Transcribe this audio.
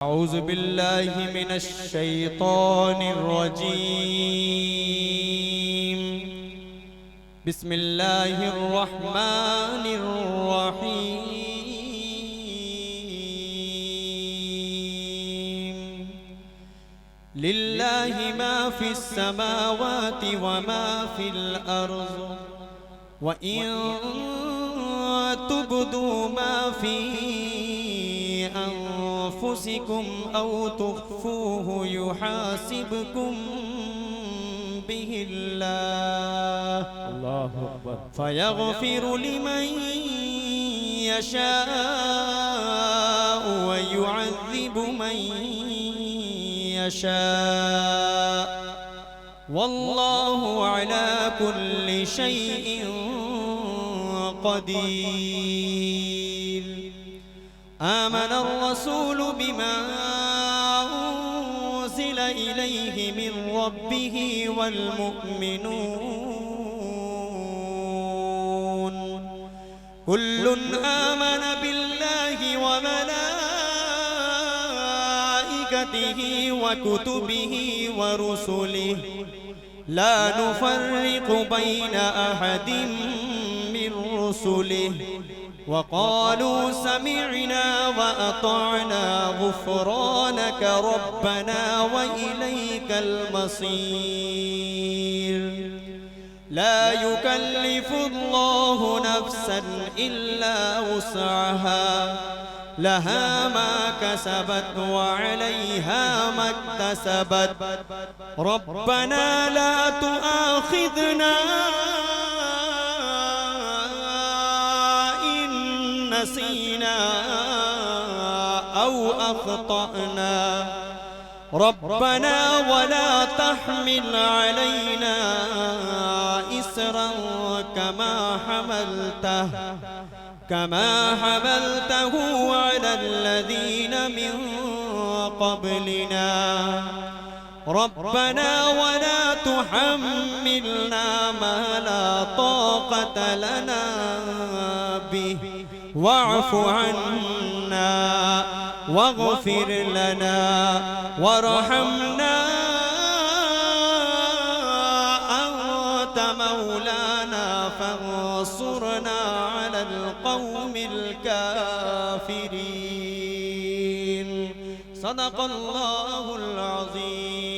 أعوذ بالله من الشيطان الرجيم. بسم الله الرحمن الرحيم. لله ما في السماوات وما في الأرض، وإن تبدوا ما في أنفسكم أو تخفوه يحاسبكم به الله فيغفر لمن يشاء ويعذب من يشاء، والله على كل شيء قدير. آمن الرسول بما أنزل إليه من ربه والمؤمنون كل آمن بالله وملائكته وكتبه ورسله لا نفرق بين أحد من رسله، وقالوا سمعنا وأطعنا غفرانك ربنا وإليك المصير. لا يكلف الله نفسا إلا وسعها، لها ما كسبت وعليها ما اكتسبت. ربنا لا تؤاخذنا نسينا أو أخطأنا، ربنا ولا تحمل علينا إسرا كما حملته على الذين من قبلنا. ربنا ولا تحملنا ما لا طاقة لنا به، واعف عنا واغفر لنا وارحمنا، أنت مولانا فانصرنا على القوم الكافرين. صدق الله العظيم.